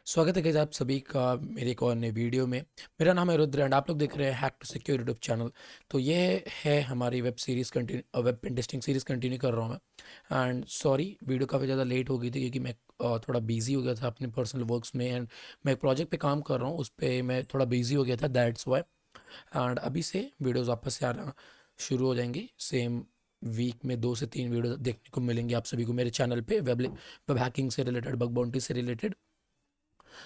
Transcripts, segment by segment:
स्वागत है गाइस आप सभी का मेरे एक और नए वीडियो में। मेरा नाम है रुद्र एंड आप लोग देख रहे हैं hack to secure YouTube channel. तो ये है हमारी web series continue web pen testing series continue कर रहा हूँ मैं। एंड सॉरी वीडियो काफ़ी ज़्यादा लेट हो गई थी क्योंकि मैं थोड़ा बिजी हो गया था अपने पर्सनल वर्क्स में। एंड मैं एक प्रोजेक्ट पे काम कर रहा हूँ, उस पर मैं थोड़ा बिजी हो गया था, दैट्स वाई। एंड अभी से वीडियोज़ वापस से आना शुरू हो जाएंगी। सेम वीक में 2 से 3 वीडियो देखने को मिलेंगे आप सभी को मेरे चैनल पे, वेब हैकिंग से रिलेटेड, बग बाउंटी से रिलेटेड।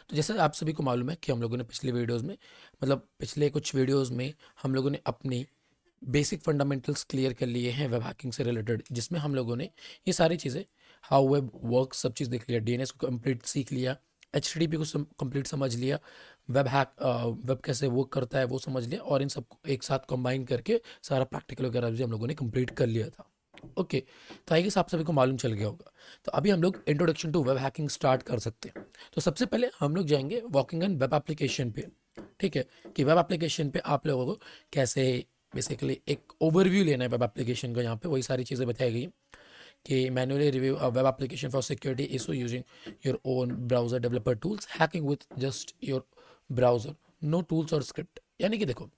तो जैसा आप सभी को मालूम है कि हम लोगों ने पिछले वीडियोस में, मतलब पिछले कुछ वीडियोस में हम लोगों ने अपनी बेसिक फंडामेंटल्स क्लियर कर लिए हैं वेब हैकिंग से रिलेटेड, जिसमें हम लोगों ने ये सारी चीज़ें, हाउ वेब वर्क, सब चीज़ देख लिया, डीएनएस को कंप्लीट सीख लिया, एचटीटीपी को कंप्लीट समझ लिया, वेब कैसे वर्क करता है वो समझ लिया, और इन सबको एक साथ कंबाइन करके सारा प्रैक्टिकल वगैरह भी हम लोगों ने कंप्लीट कर लिया था। ओके, तो आई गेस आप सभी को मालूम चल गया होगा। तो अभी हम लोग introduction to web hacking start कर सकते हैं। तो सबसे पहले हम लोग जाएंगे वॉकिंग एंड वेब एप्लीकेशन पे। ठीक है, कि वेब एप्लीकेशन पे आप लोगों को कैसे बेसिकली एक ओवरव्यू लेना है वेब एप्लीकेशन का। यहाँ पे वही सारी चीज़ें बताई गई कि manually review a web application for security issue using your own browser developer tools, hacking with just your browser, no tools और स्क्रिप्ट। यानी कि देखो,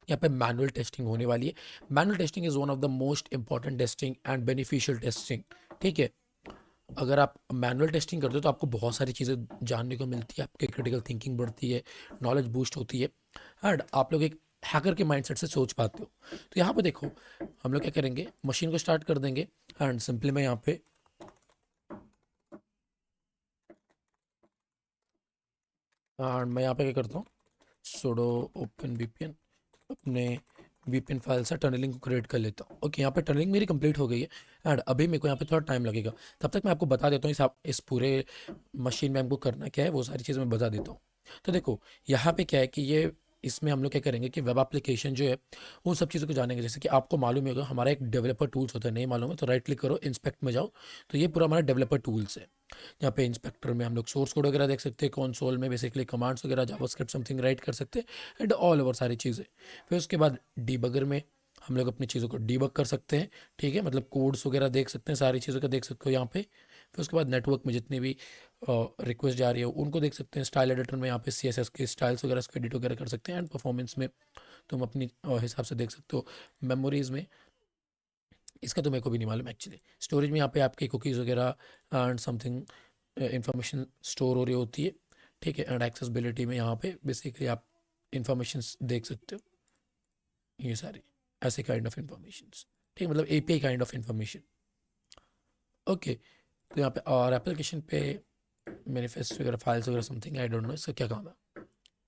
यहाँ पे मैनुअल टेस्टिंग होने वाली है। Manual testing is one of the most important testing and beneficial testing. ठीक है, अगर आप मैनुअल टेस्टिंग करते हो तो आपको बहुत सारी चीज़ें जानने को मिलती है, आपकी क्रिटिकल थिंकिंग बढ़ती है, नॉलेज बूस्ट होती है, एंड आप लोग एक हैकर के माइंडसेट से सोच पाते हो। तो यहाँ पे देखो, हम लोग क्या करेंगे, मशीन को स्टार्ट कर देंगे। एंड सिंपली मैं यहाँ पे क्या करता हूँ, सुडो ओपन वीपीएन, अपने वीपीएन फाइल से टनलिंग को क्रिएट कर लेता हूँ। ओके, यहाँ पे टनलिंग मेरी कंप्लीट हो गई है। एंड अभी मेरे को यहाँ पे थोड़ा टाइम लगेगा, तब तक मैं आपको बता देता हूँ इस पूरे मशीन में हमको करना क्या है, वो सारी चीज़ें मैं बता देता हूँ। तो देखो, यहाँ पे क्या है कि ये इसमें हम लोग क्या करेंगे कि वेब एप्लीकेशन जो है उन सब चीज़ों को जानेंगे। जैसे कि आपको मालूम ही होगा, हमारा एक डेवलपर टूल्स होता है, नहीं मालूम है तो राइट क्लिक करो, इंस्पेक्ट में जाओ। तो ये पूरा हमारा डेवलपर टूल्स है। यहाँ पे इंस्पेक्टर में हम लोग सोर्स कोड वगैरह देख सकते हैं, कंसोल में बेसिकली कमांड्स वगैरह, जावास्क्रिप्ट समथिंग राइट कर सकते हैं, एंड ऑल ओवर सारी चीज़ें। फिर उसके बाद डीबगर में हम लोग अपनी चीज़ों को डीबग कर सकते हैं। ठीक है, मतलब कोड्स वगैरह देख सकते हैं, सारी चीज़ों का देख सकते हो यहाँ पे। फिर उसके बाद नेटवर्क में जितनी भी रिक्वेस्ट जा रही है उनको देख सकते हैं। स्टाइल एडिटर में यहाँ पे CSS के स्टाइल्स वगैरह उसको एडिट वगैरह कर सकते हैं। एंड परफॉर्मेंस में तुम अपनी हिसाब से देख सकते हो। मेमोरीज में इसका तो मेरे को भी नहीं मालूम एक्चुअली। स्टोरेज में यहाँ पे आपकी कुकीज़ वगैरह एंड समथिंग इंफॉर्मेशन स्टोर हो रही होती है। ठीक है, एंड एक्सेसिबिलिटी में यहाँ पे बेसिकली आप इंफॉर्मेशन देख सकते हो, ये सारी ऐसे काइंड ऑफ इंफॉर्मेशन। ठीक है, मतलब API kind of information. Okay, तो यहाँ पे और एप्लीकेशन पे मैनिफेस्ट वगैरह, फाइल्स वगैरह समथिंग, आई डोंट नो इसका क्या काम है।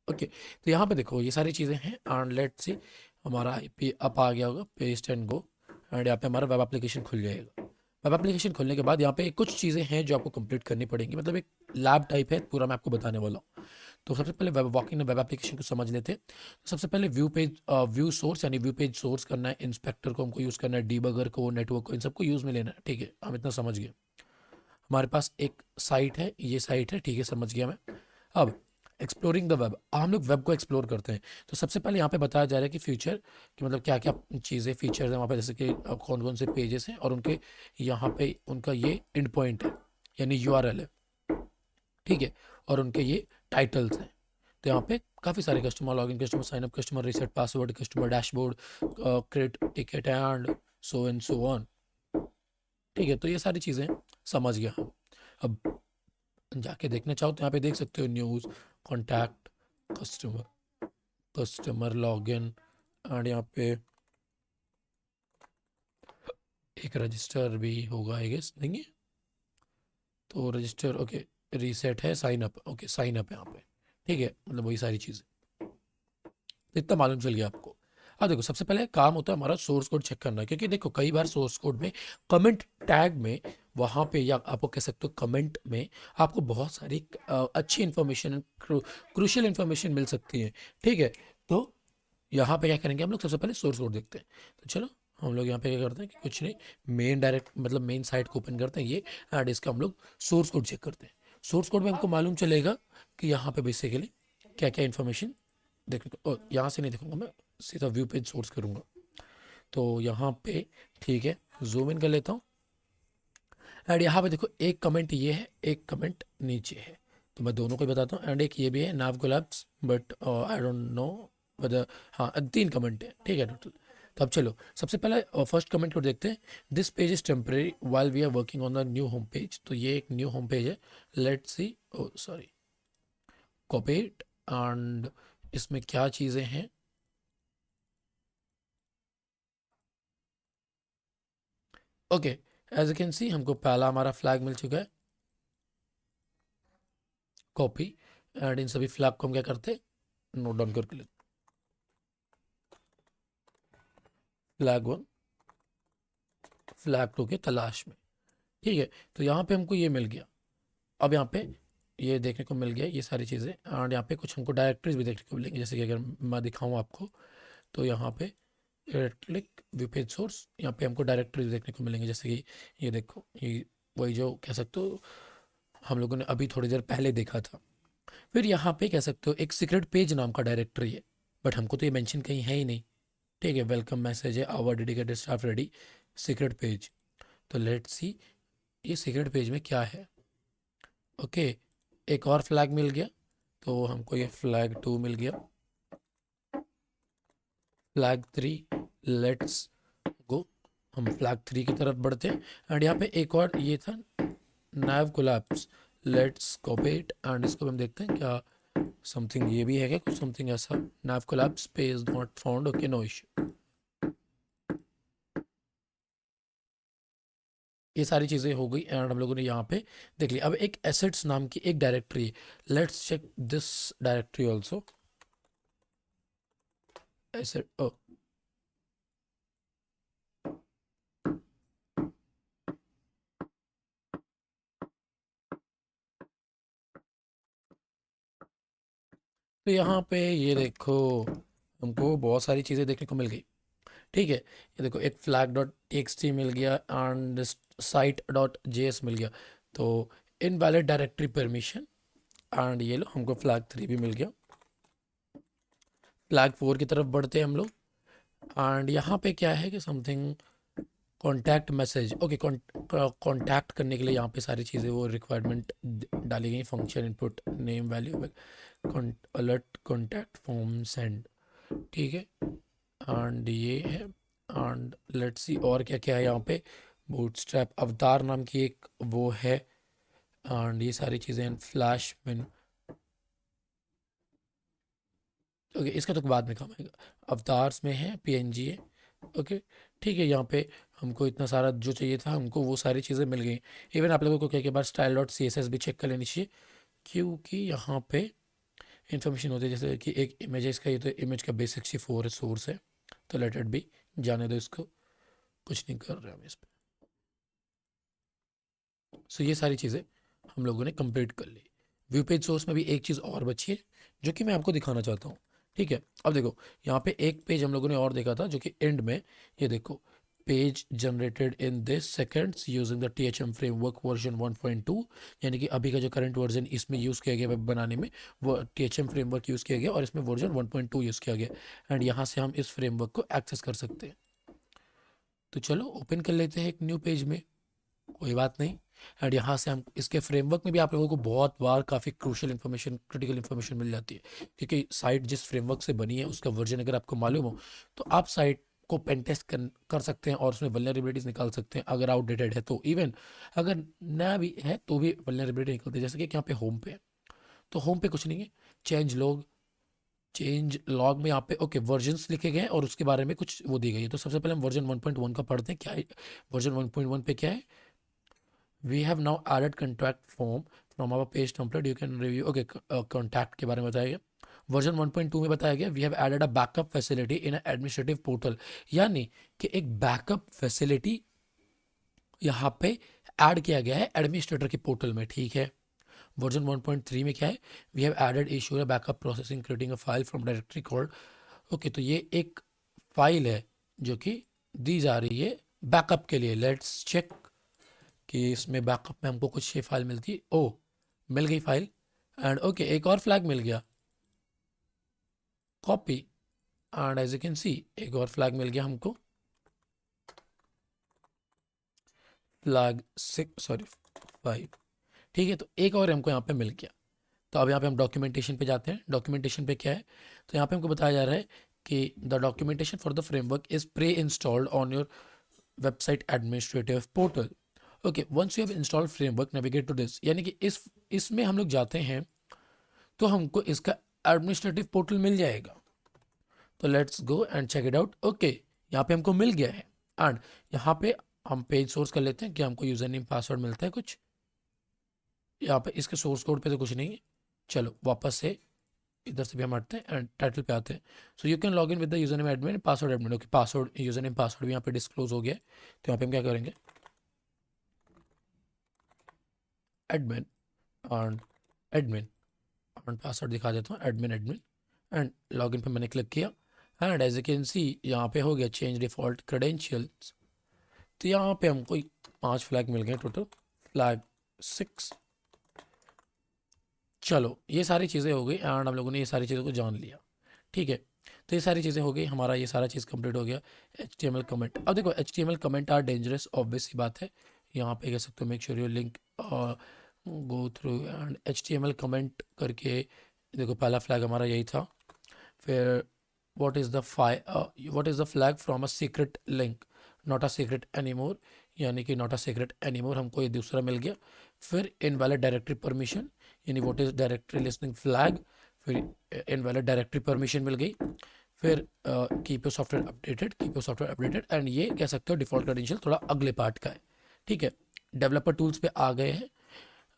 ओके, तो यहाँ पे देखो ये सारी चीज़ें हैं। एंड लेट्स सी, हमारा IP अप आ गया होगा, पेस्ट एंड गो। एंड यहाँ पे हमारा वेब एप्लीकेशन खुल जाएगा। वेब एप्लीकेशन खुलने के बाद यहाँ पे कुछ चीज़ें हैं जो आपको कंप्लीट करनी पड़ेंगी, मतलब एक लैब टाइप है पूरा, मैं आपको बताने वाला हूँ। तो सबसे पहले वेब वॉकिंग वेब एप्लीकेशन को समझ लेते हैं। तो सबसे पहले व्यू सोर्स यानी व्यू पेज सोर्स करना है, इंस्पेक्टर को हमको यूज़ करना है, डीबगर को, नेटवर्क को, इन सबको यूज़ में लेना है। ठीक है, हम इतना समझ गए। हमारे पास एक साइट है, ये साइट है, ठीक है, समझ गया मैं। अब एक्सप्लोरिंग द वेब, हम लोग वेब को एक्सप्लोर करते हैं। तो सबसे पहले यहाँ पे बताया जा रहा है कि फ्यूचर कि मतलब क्या क्या चीज़ें फीचर्स हैं वहाँ पे, जैसे कि कौन कौन से पेजेस हैं, और उनके यहाँ पे उनका ये एंड पॉइंट है यानी URL है। ठीक है, और उनके ये टाइटल्स हैं। तो यहाँ पे काफ़ी सारे customer login, customer signup, customer reset password, customer dashboard, create ticket and so on. ठीक है, तो ये सारी चीज़ें समझ गया हम। अब जाके देखना चाहो तो यहाँ पे देख सकते हो, news, contact, customer, customer login, and यहाँ पे एक रजिस्टर भी होगा आई गेस, नहीं है तो रजिस्टर, ओके, रीसेट है, sign up, okay sign up है यहाँ पे। ठीक है, मतलब वही सारी चीज़ें, तो इतना मालूम चल गया आपको। अब देखो, सबसे पहले काम होता है हमारा सोर्स कोड चेक करना, क्योंकि देखो कई बार सोर्स कोड में कमेंट टैग में, वहाँ पे, या आपको कह सकते हो कमेंट में, आपको बहुत सारी अच्छी इन्फॉर्मेशन, क्रूशियल इन्फॉर्मेशन मिल सकती है। ठीक है, तो यहाँ पे क्या करेंगे हम लोग, सबसे पहले सोर्स कोड देखते हैं। तो चलो, हम लोग यहाँ पे क्या करते हैं कि कुछ नहीं, मेन डायरेक्ट मतलब मेन साइट को ओपन करते हैं ये, एंड इसका हम लोग सोर्स कोड चेक करते हैं। सोर्स कोड में हमको मालूम चलेगा कि यहाँ पे बेसिकली क्या क्या इन्फॉर्मेशन देखने को, यहाँ से नहीं देखूंगा मैं, सीधा व्यू पेज सोर्स करूंगा। तो यहाँ पे ठीक है, जूम इन कर लेता हूँ। एंड यहाँ पे देखो, एक कमेंट ये है, एक कमेंट नीचे है। तो मैं दोनों को ही बताता हूँ। एंड एक ये भी है nav collapse, but I don't know whether, हाँ 3 कमेंट है, ठीक है टोटल। तो अब चलो सबसे पहले फर्स्ट कमेंट को देखते हैं। This page is temporary while we are working on the new home page. तो ये एक न्यू होम पेज है। Let's see, oh sorry, copy it. And इसमें क्या चीज़ें हैं, okay. As you can see हमको पहला हमारा फ्लैग मिल चुका है, कॉपी। एंड इन सभी फ्लैग को हम क्या करते हैं, नोट डाउन करके लेते। फ्लैग 1, फ्लैग 2 के तलाश में, ठीक है। तो यहाँ पे हमको ये मिल गया। अब यहाँ पे ये देखने को मिल गया ये सारी चीज़ें। एंड यहाँ पे कुछ हमको डायरेक्टरीज भी देखने को मिलेंगी, जैसे कि अगर मैं दिखाऊँ आपको, तो यहाँ पे क्लिक व्यू पेज सोर्स, यहाँ पे हमको डायरेक्टरीज देखने को मिलेंगे। जैसे कि ये देखो, ये वही जो कह सकते हो हम लोगों ने अभी थोड़ी देर पहले देखा था। फिर यहाँ पे कह सकते हो एक सीक्रेट पेज नाम का डायरेक्टरी है, बट हमको तो ये मेंशन कहीं है ही नहीं, ठीक है। वेलकम मैसेज है, our dedicated staff ready, secret page. तो लेट्स सी ये सीक्रेट पेज में क्या है। ओके, एक और फ्लैग मिल गया, तो हमको ये फ्लैग 2 मिल गया, फ्लैग 3। लेट्स गो, हम फ्लैग 3 की तरफ बढ़ते हैं। एंड यहाँ पे एक और ये था, nav collapse. Let's copy it and इसको हम देखते हैं क्या समथिंग ये भी है क्या, कुछ समथिंग ऐसा। Nav collapse page not found, okay no issue. ये सारी चीज़ें हो गई एंड हम लोगों ने यहाँ पे देख लिया। अब एक एसेट्स नाम की एक डायरेक्टरी है, let's check this directory also. Asset, तो यहाँ पे ये देखो हमको बहुत सारी चीज़ें देखने को मिल गई, ठीक है। ये देखो एक फ्लैग डॉट टी मिल गया एंड साइट डॉट जेएस मिल गया। तो इनवैलिड डायरेक्टरी परमिशन। एंड ये लो हमको फ्लैग 3 भी मिल गया। फ्लैग 4 की तरफ बढ़ते हैं हम लोग। एंड यहाँ पे क्या है कि something contact message, okay. Contact करने के लिए यहाँ पे सारी चीज़ें वो रिक्वायरमेंट डाली गई, function input name valuable alert contact form send, ठीक है। एंड ये है। एंड लेट्स सी और क्या क्या है यहाँ पे। बूटस्ट्रैप अवतार नाम की एक वो है। एंड ये सारी चीज़ें फ्लैश में, ओके इसका तो बाद में काम आएगा। अवतार्स में है, पीएनजी है, ओके, ठीक है। यहाँ पे हमको इतना सारा जो चाहिए था हमको वो सारी चीज़ें मिल गई। इवन आप लोगों को क्या क्या बार style dot C S S भी चेक कर लेनी चाहिए, क्योंकि यहाँ पे इंफॉर्मेशन होती है। जैसे कि एक इमेज है, इसका ये तो इमेज का बेस 64 सोर्स है, तो लेट इट बी, जाने दो इसको, कुछ नहीं कर रहे हम इस पर। सो ये सारी चीज़ें हम लोगों ने कंप्लीट कर ली। व्यू पेज सोर्स में भी एक चीज़ और बची है जो कि मैं आपको दिखाना चाहता हूँ, ठीक है। अब देखो यहाँ पे एक पेज हम लोगों ने और देखा था जो कि एंड में, ये देखो, page generated in this seconds using the THM framework version 1.2, यानी कि अभी का जो करंट वर्जन इसमें यूज़ किया गया वेब बनाने में, वो THM फ्रेमवर्क यूज़ किया गया और इसमें वर्जन 1.2 यूज़ किया गया। एंड यहाँ से हम इस फ्रेमवर्क को एक्सेस कर सकते हैं। तो चलो ओपन कर लेते हैं एक न्यू पेज में, कोई बात नहीं। एंड यहाँ से हम इसके फ्रेमवर्क में भी आप लोगों को बहुत बार काफ़ी क्रूशियल इन्फॉर्मेशन, क्रिटिकल इन्फॉर्मेशन मिल जाती है, क्योंकि साइट जिस फ्रेमवर्क से बनी है उसका वर्जन अगर आपको मालूम हो तो आप साइट को पेन टेस्ट कर सकते हैं और उसमें वल्नरेबिलिटीज निकाल सकते हैं। अगर आउटडेटेड है तो, इवन अगर नया भी है तो भी वल्नरेबिलिटी निकलती है। जैसे कि यहाँ पे होम पे है, तो होम पे कुछ नहीं है, चेंज लॉग, चेंज लॉग में यहाँ पे ओके वर्जन्स लिखे गए हैं और उसके बारे में कुछ वो दी गई है। तो सबसे पहले हम वर्जन 1.1 का पढ़ते हैं, क्या है वर्जन 1.1 पे क्या है। We have now added contact form from our page template. You can review. Okay, contact के बारे में बताया गया। वर्जन 1.2 में बताया गया we have added a backup facility in administrative portal, यानी कि एक बैकअप फैसिलिटी यहाँ पे ऐड किया गया है एडमिनिस्ट्रेटर के पोर्टल में, ठीक है। वर्जन 1.3 में क्या है, we have added issuer backup processing creating a file from directory called, okay. तो ये एक फाइल है जो कि दी जा रही है बैकअप के लिए। लेट्स चेक कि इसमें बैकअप में हमको कुछ ये फाइल मिलती है। ओ, मिल गई फाइल। एंड ओके एक और फ्लैग मिल गया, copy. And as you can see एक और फ्लैग मिल गया हमको, फ्लैग 6, सॉरी 5, ठीक है। तो एक और हमको यहाँ पे मिल गया। तो अब यहाँ पे हम डॉक्यूमेंटेशन पे जाते हैं। डॉक्यूमेंटेशन पे क्या है, तो यहाँ पे हमको बताया जा रहा है कि the documentation for the framework is pre installed on your website administrative portal. Okay, once you have installed framework navigate to this, यानी कि इसमें हम लोग जाते हैं तो हमको इसका एडमिनिस्ट्रेटिव पोर्टल मिल जाएगा। तो let's go and check it out. Okay, यहाँ पे हमको मिल गया है एंड यहाँ पे हम पेज सोर्स कर लेते हैं कि हमको यूजर नेम पासवर्ड मिलता है कुछ। यहाँ पे इसके सोर्स कोड पे तो कुछ नहीं है। चलो वापस से इधर से भी हम हटते हैं एंड टाइटल पे आते हैं। So you can log in with the user name admin password admin. Okay, password user name password भी यहाँ पे डिस्क्लोज हो गया है। तो यहाँ पे हम क्या करेंगे, admin and admin and password दिखा देता हूँ, admin admin and log in पे मैंने क्लिक किया and as you can see यहाँ पे हो गया चेंज डिफॉल्ट क्रेडेंशियल्स। तो यहाँ पे हमको 5 फ्लैग मिल गए टोटल, फ्लैग 6। चलो ये सारी चीज़ें हो गई एंड हम लोगों ने ये सारी चीज़ों को जान लिया। ठीक है, तो ये सारी चीज़ें हो गई, हमारा ये सारा चीज़ कंप्लीट हो गया। HTML कमेंट, अब देखो HTML comment are dangerous, obvious सी बात है। यहाँ पे कह सकते हो make sure your link go through and HTML comment करके। देखो पहला फ्लैग हमारा यही था। फिर what is the flag from a secret link, not a secret anymore, यानी कि नॉट अ सीक्रेट एनीमोर, हमको ये दूसरा मिल गया। फिर इनवैलिड डायरेक्टरी परमिशन, यानी what is directory listing flag, फिर इनवैलिड डायरेक्टरी परमिशन मिल गई। फिर keep your software updated, keep your software updated and ये कह सकते हो डिफॉल्ट क्रेडेंशियल थोड़ा अगले पार्ट का है। ठीक है, डेवलपर टूल्स पे आ गए हैं।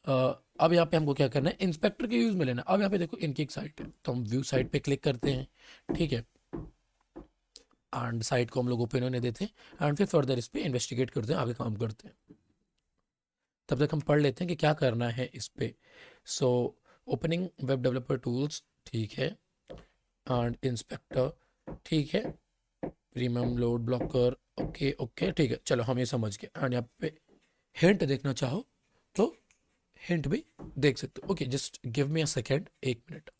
अब यहाँ पे हमको क्या करना है, इंस्पेक्टर के यूज में लेना। अब यहाँ पे देखो इनकी एक साइट है, तो हम व्यू साइट पे क्लिक करते हैं। ठीक है, एंड साइट को हम लोग ओपन होने देते हैं एंड फिर फर्दर इस पे इन्वेस्टिगेट करते हैं, आगे काम करते हैं। तब तक हम पढ़ लेते हैं कि क्या करना है इस पे। So opening web developer tools, ठीक है, एंड इंस्पेक्टर, ठीक है, premium load blocker, okay okay, ठीक है। चलो हम ये समझ गए एंड यहाँ पे हिंट देखना चाहो तो हिंट भी देख सकते हो। Okay, just give me a second, 1 minute.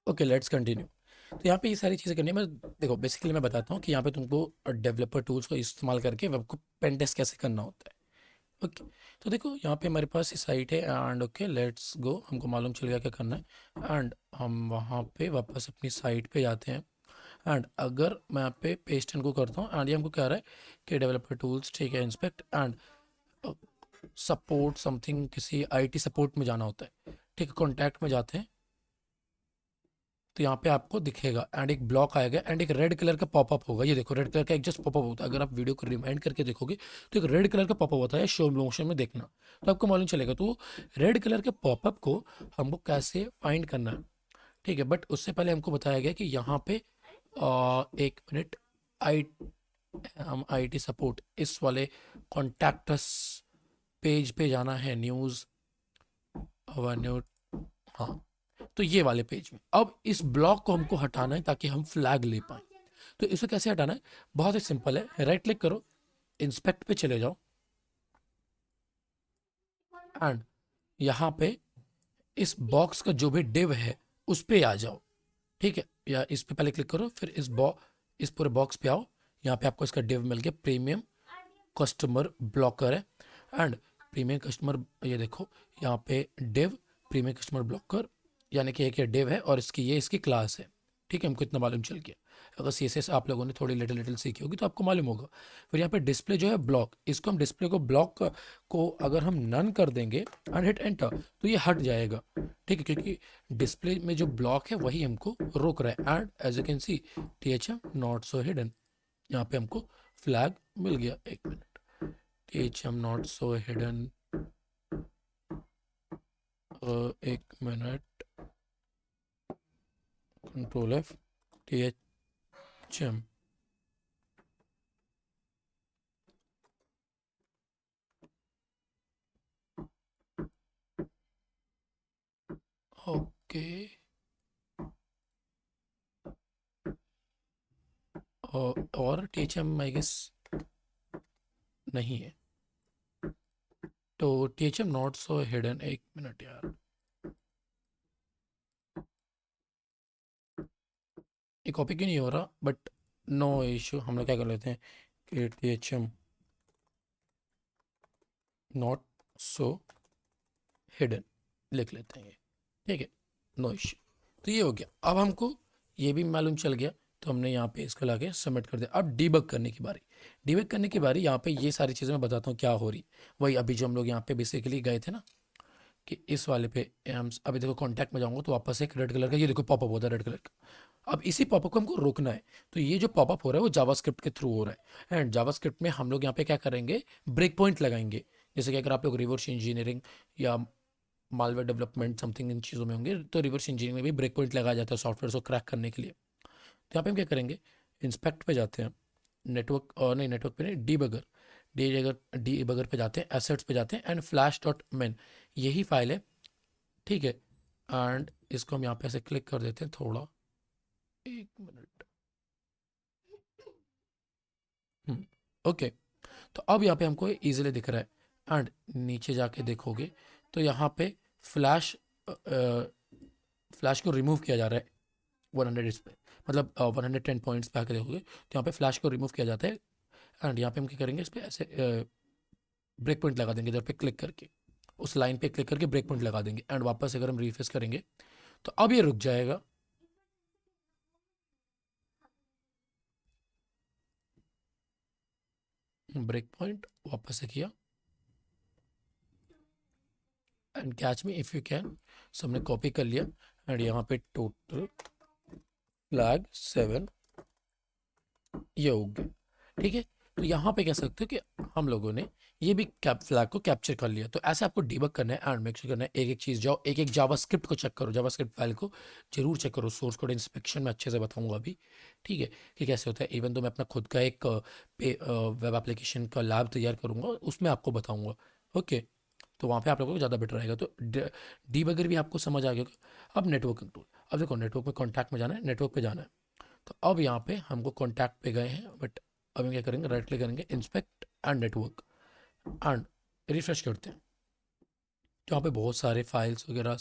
Okay, let's continue. तो यहाँ पे ये सारी चीज़ें करनी है। मैं देखो बेसिकली मैं बताता हूँ कि यहाँ पे तुमको डेवलपर टूल्स को इस्तेमाल करके वेब को पेन टेस्ट कैसे करना होता है। ओके, तो देखो यहाँ पे हमारे पास ये साइट है एंड ओके लेट्स गो, हमको मालूम चल गया क्या करना है एंड हम वहाँ पे वापस अपनी साइट पे जाते हैं। एंड अगर मैं यहाँ पे पेस्ट इनको करता हूँ एंड ये हमको कह रहा है कि डेवलपर टूल्स, ठीक है, इंस्पेक्ट एंड सपोर्ट समथिंग, किसी IT सपोर्ट में जाना होता है। ठीक है, कॉन्टैक्ट में जाते हैं तो यहाँ पे आपको दिखेगा एंड एक ब्लॉक आएगा एंड एक रेड कलर का पॉपअप होगा। ये देखो रेड कलर का एक जस्ट पॉपअप होता है, अगर आप वीडियो को रिमाइंड करके देखोगे तो एक रेड कलर का पॉपअप होता है, शो मोशन में देखना तो आपको मालूम चलेगा। तो रेड कलर के पॉपअप को हमको कैसे फाइंड करना है, ठीक है। बट उससे पहले हमको बताया गया कि यहाँ पे 1 मिनट, आई हम IT सपोर्ट इस वाले कॉन्टैक्टस पेज पे जाना है, न्यूज़ न्यू, हाँ, तो ये वाले पेज में अब इस ब्लॉक को हमको हटाना है ताकि हम फ्लैग ले पाए। तो इसे कैसे हटाना है, बहुत ही सिंपल है, राइट क्लिक करो, इंस्पेक्ट पे चले जाओ एंड यहाँ पे इस बॉक्स का जो भी डिव है उस पे आ जाओ। ठीक है, या इस पे पहले क्लिक करो, फिर इस पूरे बॉक्स पे आओ। यहाँ पे आपको इसका डिव मिल गया, प्रीमियम कस्टमर ब्लॉकर है एंड प्रीमियम कस्टमर, ये देखो यहाँ पे डिव प्रीमियम कस्टमर ब्लॉकर, यानी कि एक ये डिव है और इसकी क्लास है। ठीक है, हमको इतना मालूम चल गया। अगर CSS आप लोगों ने थोड़ी लिटिल लिटिल सीखी होगी तो आपको मालूम होगा। फिर यहाँ पे डिस्प्ले जो है ब्लॉक, इसको हम डिस्प्ले को ब्लॉक को अगर हम नन कर देंगे एंड हिट एंटर तो ये हट जाएगा। ठीक है, क्योंकि डिस्प्ले में जो ब्लॉक है वही हमको रोक रहा है and as you can see THM not so hidden, यहाँ पे हमको फ्लैग मिल गया। 1 minute, THM not so hidden, 1 minute, control F, THM, okay, और THM आई गेस नहीं है, तो THM not so hidden. 1 minute यार, ये कॉपी क्यों नहीं हो रहा, बट नो इशू, हम लोग क्या कर लेते हैं कि THM नॉट सो हिडन। लिख लेते हैं ये, ठीक है, नो इश्यू। तो ये हो गया। अब हमको ये भी मालूम चल गया, तो हमने यहाँ पे इसको लाके सबमिट कर दिया। अब डीबग करने की बारी, डीबग करने की बारी, यहाँ पे ये सारी चीज़ें मैं बताता हूँ क्या हो रही। वही अभी जो हम लोग यहाँ पे बेसिकली गए थे ना, कि इस वाले पे हम अभी देखो कॉन्टैक्ट में जाऊँगा तो वापस एक रेड कलर का ये देखो पॉपअप होता है रेड कलर का। अब इसी पॉपअप को हमको रोकना है। तो ये जो पॉपअप हो रहा है वो जावास्क्रिप्ट के थ्रू हो रहा है, एंड जावास्क्रिप्ट में हम लोग यहाँ पे क्या करेंगे, ब्रेक पॉइंट लगाएंगे। जैसे कि अगर आप लोग रिवर्स इंजीनियरिंग या मालवेयर डेवलपमेंट समथिंग इन चीज़ों में होंगे, तो रिवर्स इंजीनियरिंग में भी ब्रेक पॉइंट लगाया जाता है सॉफ्टवेयर को क्रैक करने के लिए। तो यहाँ पे हम क्या करेंगे, इंस्पेक्ट पे जाते हैं, नेटवर्क और नहीं नेटवर्क पे नहीं, डीबगर पे जाते हैं, एसेट्स पे जाते हैं, एंड फ्लैश डॉट मेन यही फाइल है, ठीक है। एंड इसको हम यहाँ पे ऐसे क्लिक कर देते हैं थोड़ा, एक मिनट, ओके। तो अब यहाँ पे हमको इजीली दिख रहा है, एंड नीचे जाके देखोगे तो यहाँ पे फ्लैश फ्लैश को रिमूव किया जा रहा है 100 इस पे, मतलब 110 पॉइंट्स पे आके देखोगे तो यहाँ पे फ्लैश को रिमूव किया जाता है। एंड यहाँ पे हम क्या करेंगे, इस पे ऐसे ब्रेक पॉइंट लगा देंगे, इधर पे क्लिक करके उस लाइन पे क्लिक करके ब्रेक पॉइंट लगा देंगे, एंड वापस अगर हम रिफ्रेश करेंगे तो अब ये रुक जाएगा। ब्रेक पॉइंट वापस से किया, and catch me if you can, so हमने कॉपी कर लिया, एंड यहाँ पे टोटल फ्लैग 7 ये हो गया, ठीक है। तो यहाँ पे कह सकते हो कि हम लोगों ने ये भी कैप फ्लैग को कैप्चर कर लिया। तो ऐसे आपको डिबग करना है, एंड मेक श्योर करना है एक एक चीज़ जाओ, एक एक जावास्क्रिप्ट को चेक करो, जावास्क्रिप्ट फाइल को जरूर चेक करो। सोर्स कोड इंस्पेक्शन में अच्छे से बताऊंगा अभी, ठीक है, कि कैसे होता है। इवन तो मैं अपना खुद का एक वेब एप्लीकेशन का लैब तैयार करूंगा, उसमें आपको बताऊंगा, ओके। तो वहाँ पे आप लोगों को ज़्यादा बेटर रहेगा। तो डीबगर भी आपको समझ आ गया होगा। अब नेटवर्क कंट्रोल, अब देखो नेटवर्क पे कॉन्टैक्ट में जाना है, नेटवर्क पे जाना है। तो अब यहाँ पे हमको कॉन्टैक्ट पे गए हैं, बट अब हम क्या करेंगे, राइट क्लिक करेंगे, inspect and network, and refresh करते हैं। तो यहाँ पे बहुत सारे फाइल्स वगैरह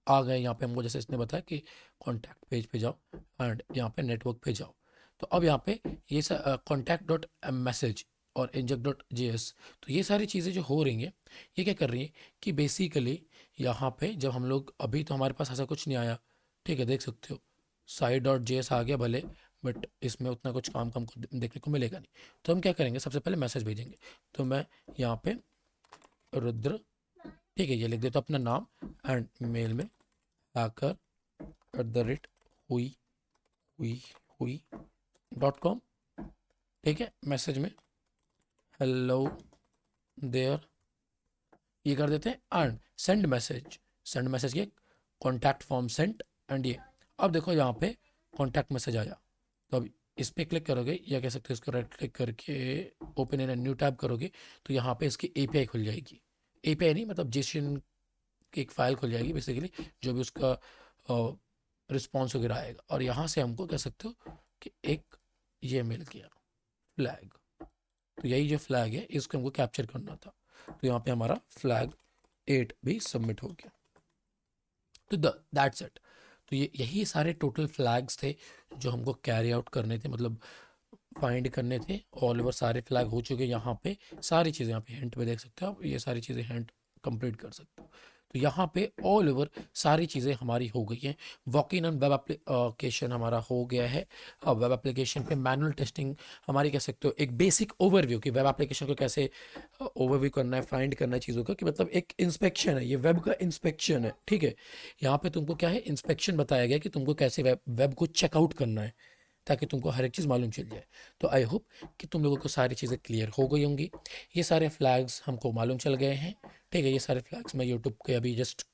आ गए। यहाँ पे हमको जैसे इसने बताया कि कॉन्टैक्ट पेज पे जाओ, एंड यहाँ पे नेटवर्क पे जाओ। तो अब यहाँ पे ये कॉन्टैक्ट डॉट मैसेज और इंजेक्ट डॉट जेएस, तो ये सारी चीज़ें जो हो रही हैं, ये क्या कर रही हैं कि बेसिकली यहाँ पे जब हम लोग, अभी तो हमारे पास ऐसा कुछ नहीं आया, ठीक है, देख सकते हो साइड डॉट जेएस आ गया भले, बट इसमें उतना कुछ काम हमको देखने को मिलेगा नहीं। तो हम क्या करेंगे, सबसे पहले मैसेज भेजेंगे। तो मैं यहाँ पे रुद्र, ठीक है, ये लिख देता हूँ अपना नाम, एंड मेल में हैकर एट द रेट हुई हुई हुई .com, ठीक है। मैसेज में हेलो देयर ये कर देते हैं, and send message, send message के कॉन्टैक्ट फॉर्म सेंड, एंड ये अब देखो यहाँ पे कॉन्टैक्ट मैसेज आया। तो अब इस पर क्लिक करोगे, या कह सकते हो इसको राइट क्लिक करके ओपन इन न्यू टैब करोगे, तो यहाँ पे इसकी एपीआई खुल जाएगी। एपीआई नहीं, मतलब जेसन की एक फाइल खुल जाएगी बेसिकली, जो भी उसका रिस्पॉन्स वगैरह आएगा। और यहाँ से हमको कह सकते हो कि एक ये मिल गया फ्लैग। तो यही जो फ्लैग है इसको हमको कैप्चर करना था। तो यहाँ पे हमारा फ्लैग 8 भी सबमिट हो गया। तो दैट्स इट। तो ये यही सारे टोटल फ्लैग्स थे जो हमको कैरी आउट करने थे, मतलब फाइंड करने थे। ऑल ओवर सारे फ्लैग हो चुके हैं। यहाँ पे सारी चीज़ें, यहाँ पे हिंट पे देख सकते हो आप, ये सारी चीज़ें हिंट कंप्लीट कर सकते हो। तो यहाँ पे ऑल ओवर सारी चीज़ें हमारी हो गई हैं। Walk in on web application हमारा हो गया है। अब वेब एप्लीकेशन पे मैनुअल टेस्टिंग हमारी, कह सकते हो एक बेसिक ओवरव्यू कि वेब एप्लीकेशन को कैसे ओवरव्यू करना है, फाइंड करना है चीज़ों का, कि मतलब एक इंस्पेक्शन है, ये वेब का इंस्पेक्शन है, ठीक है। यहाँ पे तुमको क्या है, इंस्पेक्शन बताया गया कि तुमको कैसे वेब को चेकआउट करना है, ताकि तुमको हर एक चीज़ मालूम चल जाए। तो आई होप कि तुम लोगों को सारी चीज़ें क्लियर हो गई होंगी। ये सारे फ्लैग्स हमको मालूम चल गए हैं, ठीक है। ये सारे फ्लैग्स मैं यूट्यूब के अभी जस्ट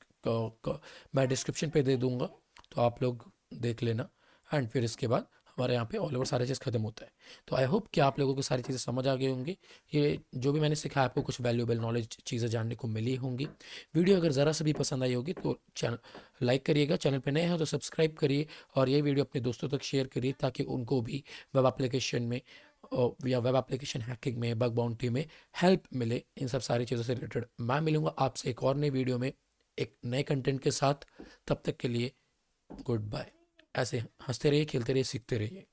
मैं डिस्क्रिप्शन पे दे दूंगा, तो आप लोग देख लेना। एंड फिर इसके बाद हमारे यहाँ पे ऑल ओवर सारी चीज़ खत्म होता है। तो आई होप कि आप लोगों को सारी चीज़ें समझ आ गई होंगी। ये जो भी मैंने सिखाया आपको कुछ वैल्यूएबल नॉलेज चीज़ें जानने को मिली होंगी। वीडियो अगर ज़रा सा भी पसंद आई होगी तो चैनल लाइक करिएगा, चैनल पे नए हो तो सब्सक्राइब करिए, और ये वीडियो अपने दोस्तों तक शेयर करिए, ताकि उनको भी वेब एप्लीकेशन में या वेब एप्लीकेशन हैकिंग में, बग बाउंटी में हेल्प मिले। इन सब सारी चीज़ों से रिलेटेड मैं मिलूंगा आपसे एक और नई वीडियो में एक नए कंटेंट के साथ। तब तक के लिए गुड बाय। ऐसे हंसते रहिए, खेलते रहिए, सीखते रहिए।